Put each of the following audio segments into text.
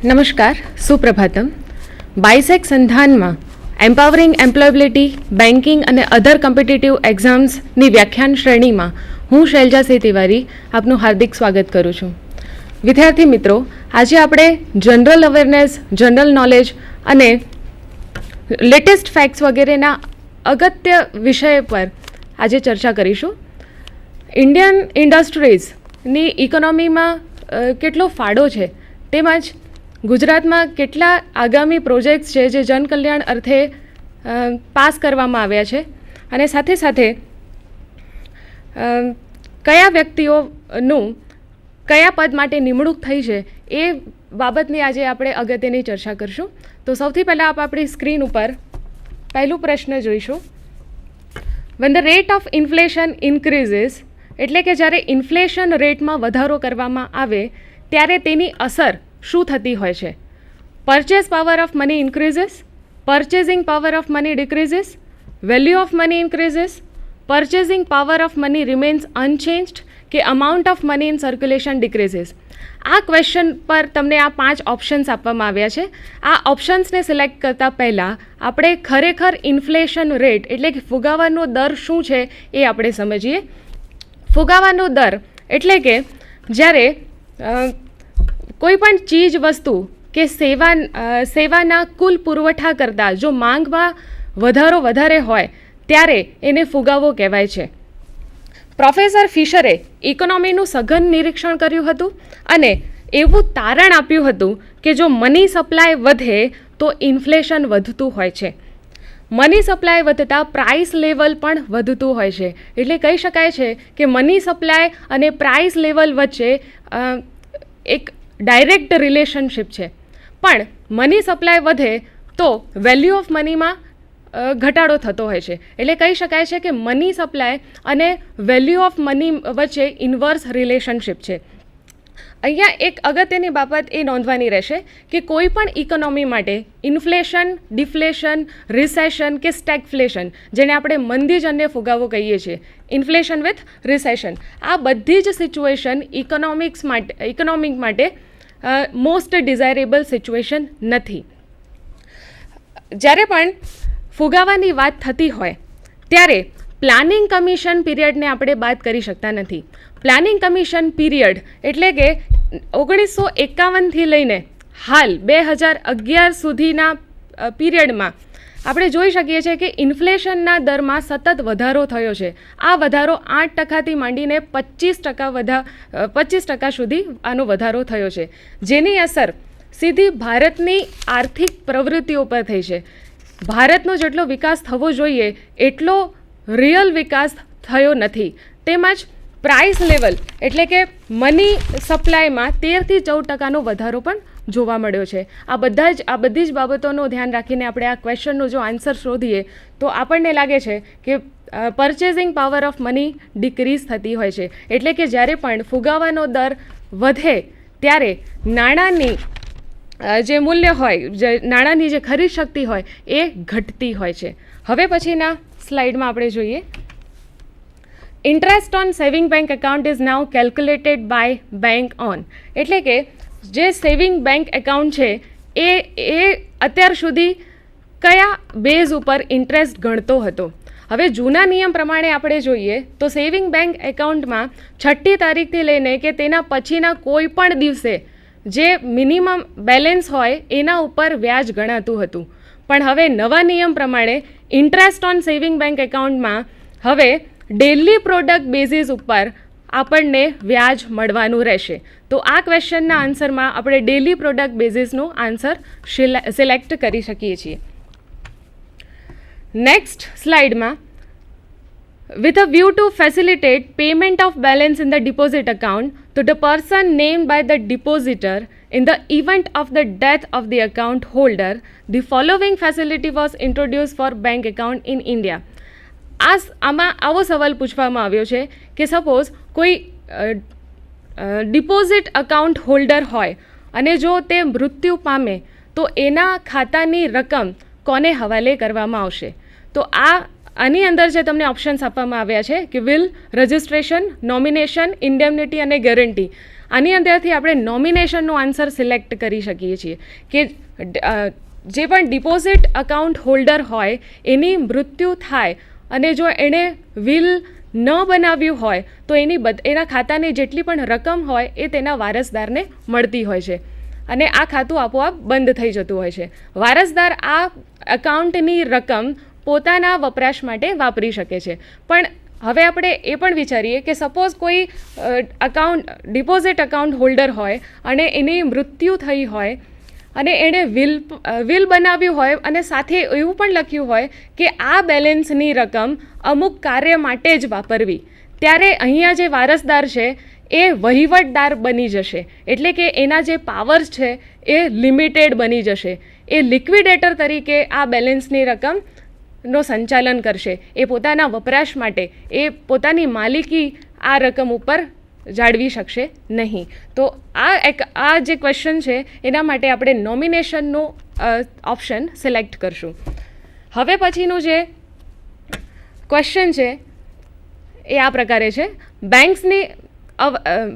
નમસ્કાર, સુપ્રભાતમ. બાયસેક સંધાનમાં empowering employability, banking અને અધર competitive એક્ઝામ્સની વ્યાખ્યાન શ્રેણીમાં હું શૈલજા સી તિવારી આપનું હાર્દિક સ્વાગત કરું છું. વિદ્યાર્થી મિત્રો, આજે આપણે જનરલ અવેરનેસ, જનરલ નોલેજ અને લેટેસ્ટ ફેક્ટ્સ વગેરેના અગત્ય વિષય પર આજે ચર્ચા કરીશું. ઇન્ડિયન ઇન્ડસ્ટ્રીઝની ઇકોનોમીમાં કેટલો ફાળો છે, તેમજ ગુજરાતમાં કેટલા આગામી પ્રોજેક્ટ્સ છે જે જનકલ્યાણ અર્થે પાસ કરવામાં આવ્યા છે, અને સાથે સાથે કયા વ્યક્તિઓનું કયા પદ માટે નિમણૂક થઈ છે એ બાબતની આજે આપણે અગત્યની ચર્ચા કરીશું. તો સૌથી પહેલાં આપણી સ્ક્રીન ઉપર પહેલું પ્રશ્ન જોઈશું. When the rate of inflation increases, એટલે કે જ્યારે ઇન્ફ્લેશન રેટમાં વધારો કરવામાં આવે ત્યારે તેની અસર શું થતી હોય છે? Purchase power of money increases, purchasing power of money decreases, value of money increases, purchasing power of money remains unchanged, કે amount of money in circulation decreases. આ ક્વેશ્ચન પર તમને આ 5 ઓપ્શન્સ આપવામાં આવ્યા છે. આ ઓપ્શન્સને સિલેક્ટ કરતાં પહેલાં આપણે ખરેખર ઇન્ફ્લેશન રેટ એટલે કે ફુગાવાનો દર શું છે એ આપણે સમજીએ. ફુગાવાનો દર એટલે કે જ્યારે કોઈ પણ ચીજ વસ્તુ કે સેવાના કુલ પુરવઠા કરતાં જો માંગમાં વધારે હોય ત્યારે એને ફુગાવો કહેવાય છે. પ્રોફેસર ફિશરે ઇકોનોમીનું સઘન નિરીક્ષણ કર્યું હતું અને એવું તારણ આપ્યું હતું કે જો મની સપ્લાય વધે તો ઇન્ફ્લેશન વધતું હોય છે. મની સપ્લાય વધતા પ્રાઇસ લેવલ પણ વધતું હોય છે. એટલે કહી શકાય છે કે મની સપ્લાય અને પ્રાઇસ લેવલ વચ્ચે એક ડાયરેક્ટ રિલેશનશિપ છે. પણ મની સપ્લાય વધે તો વેલ્યુ ઓફ મનીમાં ઘટાડો થતો હોય છે. એટલે કહી શકાય છે કે મની સપ્લાય અને વેલ્યુ ઓફ મની વચ્ચે ઇન્વર્સ રિલેશનશિપ છે. અહીંયા એક અગત્યની બાબત એ નોંધવાની રહેશે કે કોઈ પણ ઇકોનોમી માટે ઇન્ફ્લેશન, ડિફ્લેશન, રિસેશન કે સ્ટેગફ્લેશન, જેને આપણે મંદીજન્ય ફુગાવો કહીએ છીએ, ઇન્ફ્લેશન વિથ રિસેશન, આ બધી જ સિચ્યુએશન ઇકોનોમિક માટે મોસ્ટ ડિઝાયરેબલ સિચ્યુએશન નથી. જ્યારે પણ ફુગાવાની વાત થતી હોય ત્યારે પ્લાનિંગ કમિશન પીરિયડને આપણે બાદ કરી શકતા નથી. પ્લાનિંગ કમિશન પીરિયડ એટલે કે 1951થી લઈને હાલ 2011 સુધીના પીરિયડમાં આપણે જોઈ શકીએ છીએ કે ઇન્ફ્લેશનના દરમાં સતત વધારો થયો છે. આ વધારો 8%થી માંડીને 25% સુધી આનો વધારો થયો છે, જેની અસર સીધી ભારતની આર્થિક પ્રવૃત્તિઓ પર થઈ છે. ભારતનો જેટલો વિકાસ થવો જોઈએ એટલો રિયલ વિકાસ થયો નથી. તેમજ પ્રાઇસ લેવલ એટલે કે મની સપ્લાયમાં 13થી 14% વધારો પણ જોવા મળ્યો છે. આ બધી જ બાબતોનું ધ્યાન રાખીને આપણે આ ક્વેશ્ચનનો જો આન્સર શોધીએ તો આપણને લાગે છે કે purchasing power of money decrease થતી હોય છે. એટલે કે જ્યારે પણ ફુગાવાનો દર વધે ત્યારે નાણાંની જે મૂલ્ય હોય, નાણાંની જે ખરીદ શક્તિ હોય એ ઘટતી હોય છે. હવે પછીના સ્લાઇડમાં આપણે જોઈએ. Interest on saving bank account is now calculated by bank on, એટલે કે જે સેવિંગ બેંક એકાઉન્ટ છે એ અત્યાર સુધી કયા બેઝ ઉપર ઇન્ટરેસ્ટ ગણતો હતો. હવે જૂના નિયમ પ્રમાણે આપણે જોઈએ તો સેવિંગ બેંક એકાઉન્ટમાં 6ઠ્ઠી તારીખથી લઈને કે તેના પછીના કોઈ પણ દિવસે જે મિનિમમ બેલેન્સ હોય એના ઉપર વ્યાજ ગણાતું હતું. પણ હવે નવા નિયમ પ્રમાણે ઇન્ટરેસ્ટ ઓન સેવિંગ બેંક એકાઉન્ટમાં હવે ડેલી પ્રોડક્ટ બેઝિસ ઉપર આપણને વ્યાજ મળવાનું રહેશે. તો આ ક્વેશ્ચનના આન્સરમાં આપણે ડેલી પ્રોડક્ટ બેઝિસનો આન્સર સિલેક્ટ કરી શકીએ છીએ. નેક્સ્ટ સ્લાઇડમાં, with a view to facilitate payment of balance in the deposit account to the person named by the depositor in the event of the death of the account holder, the following facility was introduced for bank account in India. આમાં આવો સવાલ પૂછવામાં આવ્યો છે કે suppose કોઈ deposit account holder હોય અને જો તે મૃત્યુ પામે તો એના ખાતાની રકમ કોને હવાલે કરવામાં આવશે? તો આની અંદર જે તમને ઓપ્શન્સ આપવામાં આવ્યા છે કે વિલ, રજિસ્ટ્રેશન, નોમિનેશન, ઇન્ડેમનિટી અને ગેરંટી, આની અંદરથી આપણે નોમિનેશનનો આન્સર સિલેક્ટ કરી શકીએ છીએ કે જે પણ ડિપોઝિટ અકાઉન્ટ હોલ્ડર હોય એની મૃત્યુ થાય અને જો એણે વિલ ન બનાવ્યું હોય તો એના ખાતાની જેટલી પણ રકમ હોય એ તેના વારસદારને મળતી હોય છે અને આ ખાતું આપોઆપ બંધ થઈ જતું હોય છે. વારસદાર આ અકાઉન્ટની રકમ પોતાના વપરાશ માટે વાપરી શકે છે. પણ હવે આપણે એ પણ વિચારીએ કે સપોઝ કોઈ ડિપોઝિટ અકાઉન્ટ હોલ્ડર હોય અને એની મૃત્યુ થઈ હોય અને એણે વિલ બનાવ્યું હોય અને સાથે એવું પણ લખ્યું હોય કે આ બેલેન્સની રકમ અમુક કાર્ય માટે જ વાપરવી, ત્યારે અહીંયા જે વારસદાર છે એ વહીવટદાર બની જશે. એટલે કે એના જે પાવર્સ છે એ લિમિટેડ બની જશે. એ લિક્વિડેટર તરીકે આ બેલેન્સની રકમનો સંચાલન કરશે. એ પોતાના વપરાશ માટે એ પોતાની માલિકી આ રકમ ઉપર જાળવી શકશે નહીં. તો આ જે ક્વેશ્ચન છે એના માટે આપણે નોમિનેશનનો ઓપ્શન સિલેક્ટ કરશું. હવે પછીનું જે ક્વેશ્ચન છે એ આ પ્રકારે છે.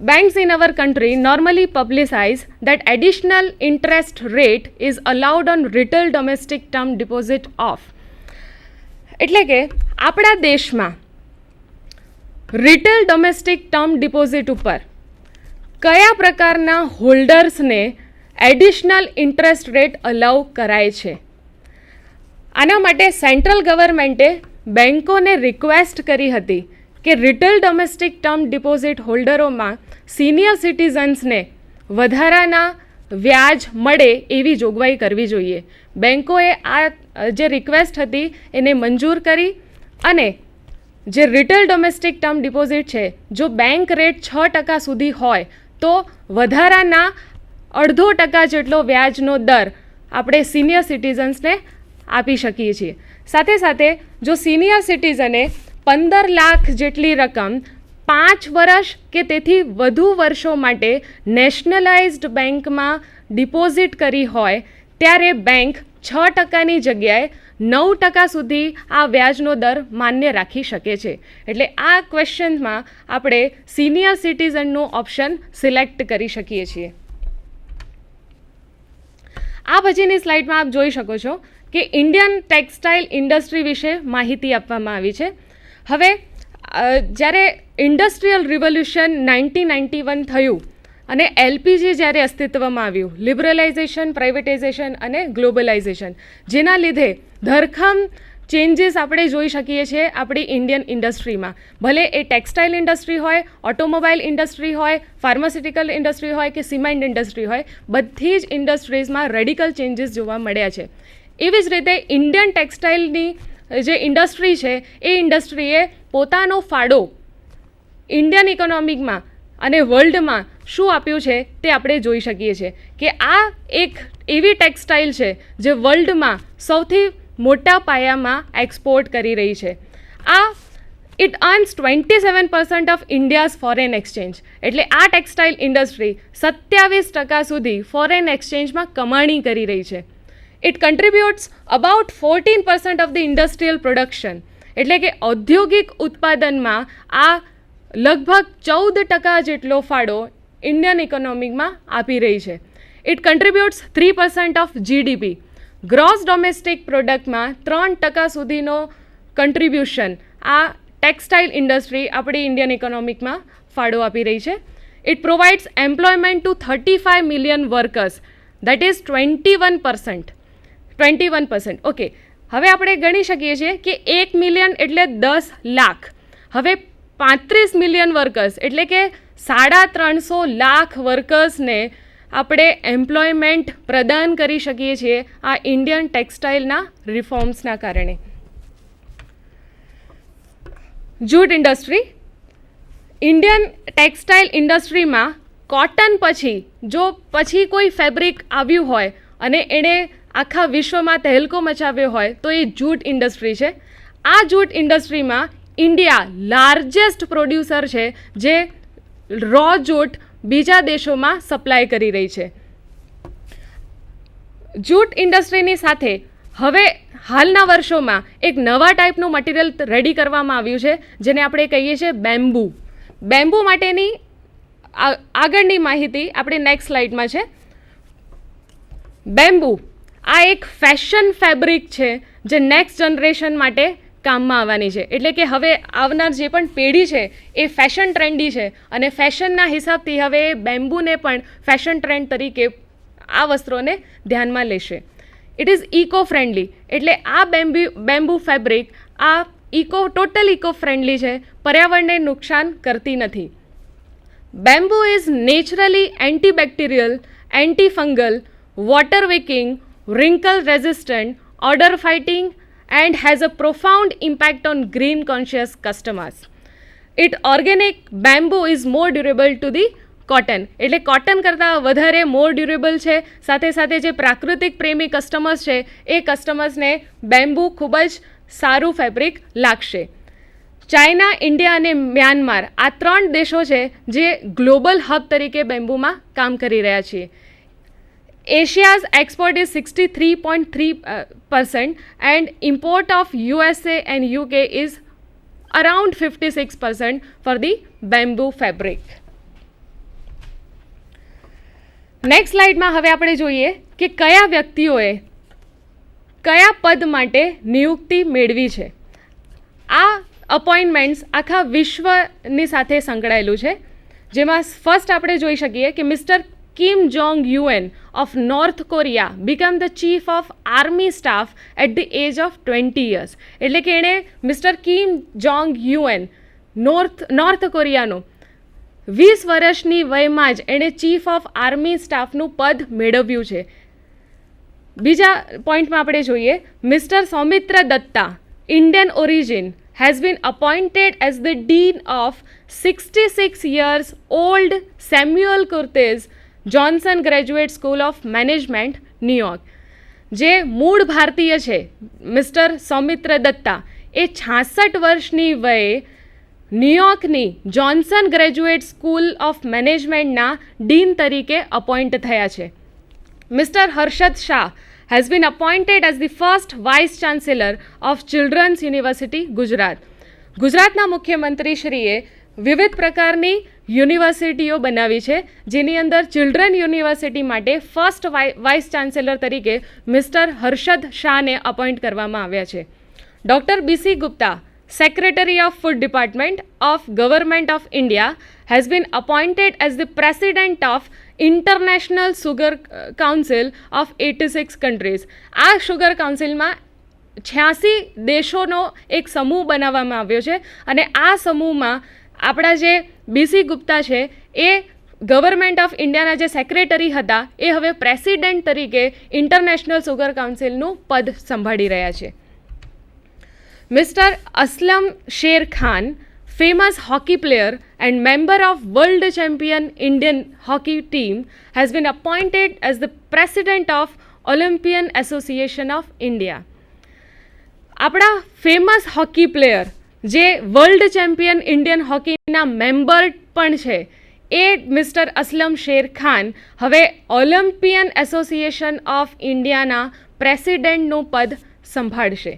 Banks in our country normally publicize that additional interest rate is allowed on retail domestic term deposit of. એટલે કે આપણા દેશમાં રિટેલ ડોમેસ્ટિક ટર્મ ડિપોઝિટ ઉપર કયા પ્રકારના હોલ્ડર્સને એડિશનલ ઇન્ટરેસ્ટ રેટ અલાઉ કરાય છે? આના માટે સેન્ટ્રલ ગવર્મેન્ટે બેન્કોને રિક્વેસ્ટ કરી હતી કે રિટેલ ડોમેસ્ટિક ટર્મ ડિપોઝિટ હોલ્ડરોમાં સિનિયર સિટીઝન્સને વધારાના વ્યાજ મળે એવી જોગવાઈ કરવી જોઈએ. બેન્કોએ આ જે રિક્વેસ્ટ હતી એને મંજૂર કરી અને જે રિટેલ ડોમેસ્ટિક ટર્મ ડિપોઝિટ છે જો બેંક રેટ 6% સુધી હોય તો વધારાના 0.5% જેટલો વ્યાજનો દર આપણે સિનિયર સિટીઝન્સને આપી શકીએ છીએ. સાથે સાથે જો સિનિયર સિટીઝને 15 લાખ જેટલી રકમ 5 વર્ષ કે તેથી વધુ વર્ષો માટે નેશનલાઇઝ્ડ બેંકમાં ડિપોઝિટ કરી હોય ત્યારે બેંક 6%ની જગ્યાએ 9% સુધી આ વ્યાજનો દર માન્ય રાખી શકે છે. એટલે આ ક્વેશ્ચનમાં આપણે સિનિયર સિટીઝનનો ઓપ્શન સિલેક્ટ કરી શકીએ છીએ. આ પછીની સ્લાઇડમાં આપ જોઈ શકો છો કે ઇન્ડિયન ટેક્સટાઇલ ઇન્ડસ્ટ્રી વિશે માહિતી આપવામાં આવી છે. હવે જ્યારે ઇન્ડસ્ટ્રીયલ રિવોલ્યુશન 1991 થયું અને એલપીજી જ્યારે અસ્તિત્વમાં આવ્યું, લિબરલાઇઝેશન, પ્રાઇવેટાઇઝેશન અને ગ્લોબલાઇઝેશન, જેના લીધે ધરખમ ચેન્જીસ આપણે જોઈ શકીએ છીએ આપણી ઇન્ડિયન ઇન્ડસ્ટ્રીમાં. ભલે એ ટેક્સટાઇલ ઇન્ડસ્ટ્રી હોય, ઓટોમોબાઈલ ઇન્ડસ્ટ્રી હોય, ફાર્માસ્યુટિકલ ઇન્ડસ્ટ્રી હોય કે સિમેન્ટ ઇન્ડસ્ટ્રી હોય, બધી જ ઇન્ડસ્ટ્રીઝમાં રેડિકલ ચેન્જીસ જોવા મળ્યા છે. એવી જ રીતે ઇન્ડિયન ટેક્સટાઇલની જે ઇન્ડસ્ટ્રી છે એ ઇન્ડસ્ટ્રીએ પોતાનો ફાળો ઇન્ડિયન ઇકોનોમિકમાં અને વર્લ્ડમાં શું આપ્યું છે તે આપણે જોઈ શકીએ છીએ કે આ એક એવી ટેક્સટાઇલ છે જે વર્લ્ડમાં સૌથી મોટા પાયામાં એક્સપોર્ટ કરી રહી છે. આ it અર્ન્સ 27% of India's foreign exchange. એટલે આ ટેક્સટાઇલ ઇન્ડસ્ટ્રી 27% સુધી ફોરેન એક્સચેન્જમાં કમાણી કરી રહી છે. It contributes about 14% of the industrial production. એટલે કે ઔદ્યોગિક ઉત્પાદનમાં આ લગભગ 14% જેટલો ફાળો ઇન્ડિયન ઇકોનોમિકમાં આપી રહી છે. It contributes 3% of GDP. Gross domestic પ્રોડક્ટમાં 3% સુધીનો કન્ટ્રીબ્યુશન આ ટેક્સટાઇલ ઇન્ડસ્ટ્રી આપણી ઇન્ડિયન ઇકોનોમિકમાં ફાળો આપી રહી છે. It provides employment to 35 million workers, that is 21%. Okay, હવે આપણે ગણી શકીએ છીએ કે 1 મિલિયન એટલે 10 લાખ. હવે 35 મિલિયન વર્કર્સ એટલે કે 350 લાખ વર્કર્સને આપણે એમ્પ્લોયમેન્ટ પ્રદાન કરી શકીએ છીએ આ ઇન્ડિયન ટેક્સટાઇલના રિફોર્મ્સના કારણે. Jute industry. ઇન્ડિયન ટેક્સટાઇલ ઇન્ડસ્ટ્રીમાં કોટન પછી કોઈ ફેબ્રિક આવ્યું હોય અને એણે આખા વિશ્વમાં તહેલકો મચાવ્યો હોય તો એ જૂટ ઇન્ડસ્ટ્રી છે. આ જૂટ ઇન્ડસ્ટ્રીમાં ઇન્ડિયા લાર્જેસ્ટ પ્રોડ્યુસર છે જે રો જૂટ બીજા દેશોમાં સપ્લાય કરી રહી છે. જૂટ ઇન્ડસ્ટ્રીની સાથે હવે હાલના વર્ષોમાં એક નવા ટાઈપનું મટીરિયલ રેડી કરવામાં આવ્યું છે જેને આપણે કહીએ છીએ બેમ્બુ. બેમ્બુ માટેની આગળની માહિતી આપણી નેક્સ્ટ સ્લાઇડમાં છે. બેમ્બુ આ એક ફેશન ફેબ્રિક છે જે નેક્સ્ટ જનરેશન માટે કામમાં આવવાની છે. એટલે કે હવે આવનાર જે પણ પેઢી છે એ ફેશન ટ્રેન્ડી છે અને ફેશનના હિસાબથી હવે બેમ્બુને પણ ફેશન ટ્રેન્ડ તરીકે આ વસ્ત્રોને ધ્યાનમાં લેશે. ઇટ ઇઝ ઇકો ફ્રેન્ડલી, એટલે આ બેમ્બુ ફેબ્રિક આ ટોટલ ઇકો ફ્રેન્ડલી છે, પર્યાવરણને નુકસાન કરતી નથી. Bamboo is naturally antibacterial, antifungal, water wicking, wrinkle resistant, odor fighting, and has a profound impact on green conscious customers. It organic bamboo is more durable to the cotton, એટલે cotton કરતાં વધારે મોર durable છે. સાથે સાથે જે પ્રાકૃતિક પ્રેમી customers છે એ કસ્ટમર્સને બેમ્બુ ખૂબ જ સારું ફેબ્રિક લાગશે. ચાઇના, ઇન્ડિયા અને મ્યાનમાર આ 3 દેશો છે જે ગ્લોબલ હબ તરીકે બેમ્બુમાં કામ કરી રહ્યા છીએ. Asia's export is 63.3% and import of USA and UK is around 56% for the bamboo fabric. Next સ્લાઇડમાં હવે આપણે જોઈએ કે કયા વ્યક્તિઓએ કયા પદ માટે નિયુક્તિ મેળવી છે. આ અપોઇન્ટમેન્ટ્સ આખા વિશ્વની સાથે સંકળાયેલું છે, જેમાં ફર્સ્ટ આપણે જોઈ શકીએ કે mister Kim Jong-un of North Korea became the chief of army staff at the age of 20 years. એટલે કે એણે mister Kim Jong Un North કોરિયાનું 20 વર્ષની વયમાં જ એણે ચીફ ઓફ આર્મી સ્ટાફનું પદ મેળવ્યું છે. બીજા પોઈન્ટમાં આપણે જોઈએ mister Saumitra Dutta, Indian origin, has been appointed as the dean of 66 years old Samuel Curtis Johnson graduate school of management, New York. જે મૂળ ભારતીય છે મિસ્ટર સૌમિત્ર દત્તા એ 66 વર્ષની વયે ન્યુયોર્કની જોન્સન ગ્રેજ્યુએટ સ્કૂલ ઓફ મેનેજમેન્ટના ડીન તરીકે અપોઇન્ટ થયા છે. Mister Harshad Shah has been appointed as the first vice chancellor of Children's University, Gujarat. ગુજરાતના મુખ્યમંત્રીશ્રીએ વિવિધ પ્રકારની યુનિવર્સિટીઓ બનાવી છે, જેની અંદર ચિલ્ડ્રન યુનિવર્સિટી માટે ફર્સ્ટ વાઇસ ચાન્સેલર તરીકે મિસ્ટર હર્ષદ શાહને અપોઇન્ટ કરવામાં આવ્યા છે. Doctor BC Gupta, secretary of food department of government of India, has been appointed as the president of international sugar council of 86 countries. આ શુગર કાઉન્સિલમાં 86 દેશોનો એક સમૂહ બનાવવામાં આવ્યો છે અને આ સમૂહમાં આપણા જે બીસી ગુપ્તા છે એ ગવર્મેન્ટ ઓફ ઇન્ડિયાના જે સેક્રેટરી હતા એ હવે પ્રેસિડેન્ટ તરીકે ઇન્ટરનેશનલ સુગર કાઉન્સિલનું પદ સંભાળી રહ્યા છે. Mister Aslam share Khan, famous hockey player and member of world champion Indian hockey team, has been appointed as the president of Olympian Association of India. આપણા ફેમસ હોકી પ્લેયર જે world champion Indian હોકીના member પણ છે એ mister Aslam share Khan હવે Olympian association of ઇન્ડિયાના પ્રેસિડેન્ટનું પદ સંભાળશે.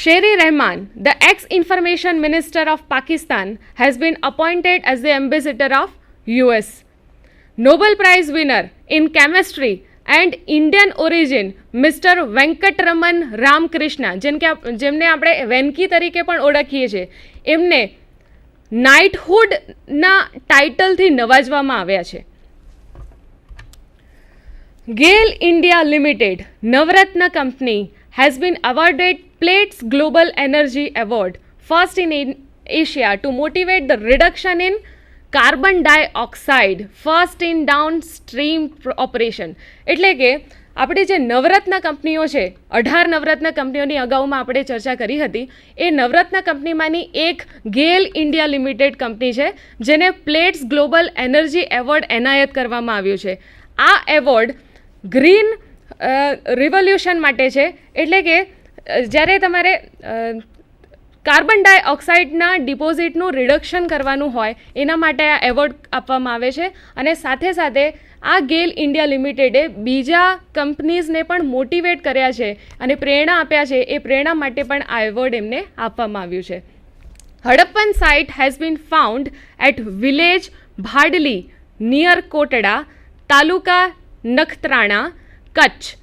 શેરી Rahman, the ex-information minister of Pakistan, has been appointed as the ambassador of US. Nobel Prize winner in chemistry and Indian origin, Mr. વેંકટરમન Ramakrishna, જેમને આપણે વેન્કી તરીકે પણ ઓળખીએ છીએ, એમને નાઇટહુડના ટાઇટલથી નવાજવામાં આવ્યા છે. GAIL India Limited, Navratna company, has been awarded Plates Global Energy Award, first in Asia, to motivate the reduction in carbon dioxide, first in downstream operation. એટલે કે આપણી જે નવરત્ન કંપનીઓ છે, 18 નવરત્ન કંપનીઓની અગાઉમાં આપણે ચર્ચા કરી હતી, એ નવરત્ન કંપનીમાંની એક ગેલ ઇન્ડિયા લિમિટેડ કંપની છે જેને પ્લેટ્સ ગ્લોબલ એનર્જી એવોર્ડ એનાયત કરવામાં આવ્યું છે. આ એવોર્ડ ગ્રીન રિવોલ્યુશન માટે છે, એટલે કે જ્યારે તમારે કાર્બન ડાયોક્સાઇડના ડિપોઝિટનું રિડક્શન કરવાનું હોય એના માટે આ એવોર્ડ આપવામાં આવે છે. અને સાથે સાથે આ ગેલ ઇન્ડિયા લિમિટેડે બીજા કંપનીઝને પણ મોટિવેટ કર્યા છે અને પ્રેરણા આપ્યા છે. એ પ્રેરણા માટે પણ આ એવોર્ડ એમને આપવામાં આવ્યું છે. Harappan site has been found at village Bhadli near Kotda, taluka Nakhatrana, Kutch.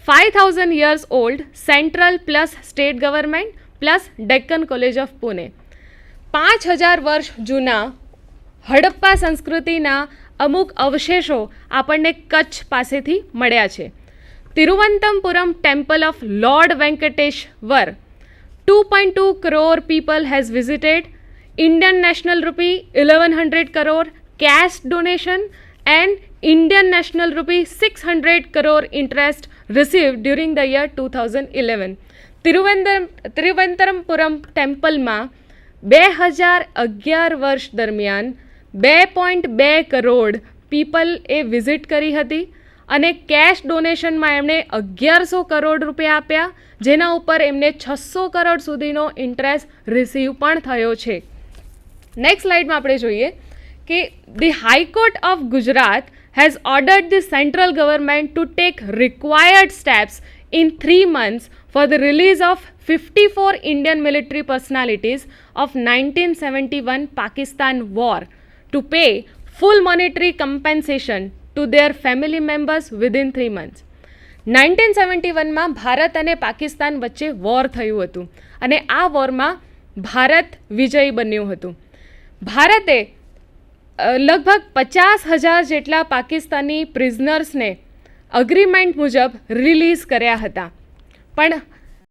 5000 years old central plus state government plus Deccan college of Pune. 5000 વર્ષ જૂના હડપ્પા સંસ્કૃતિના અમુક અવશેષો આપણને કચ્છ પાસેથી મળ્યા છે. Thiruvananthapuram temple of lord Venkateswara, 2.2 crore people has visited. Indian national rupee 1100 crore cash donation and Indian national rupee 600 crore interest received during the year 2011. Thiruvananthapuram ટેમ્પલમાં 2011 વર્ષ દરમિયાન 2.2 કરોડ પીપલ એ વિઝિટ કરી હતી અને કેશ ડોનેશનમાં એમણે 1100 કરોડ રૂપિયા આપ્યા, જેના ઉપર એમને 600 કરોડ સુધીનો ઇન્ટરેસ્ટ રિસીવ પણ થયો છે. નેક્સ્ટ સ્લાઇડમાં આપણે જોઈએ કે the high court of Gujarat has ordered the central government to take required steps in 3 months for the release of 54 Indian military personalities of 1971 Pakistan war to pay full monetary compensation to their family members within 3 months. 1971માં Bharat અને પાકિસ્તાન વચ્ચે war થયું હતું અને આ વોરમાં ભારત વિજયી બન્યું હતું. ભારતે લગભગ 50,000 જેટલા પાકિસ્તાની પ્રિઝનર્સને અગ્રીમેન્ટ મુજબ રિલીઝ કર્યા હતા, પણ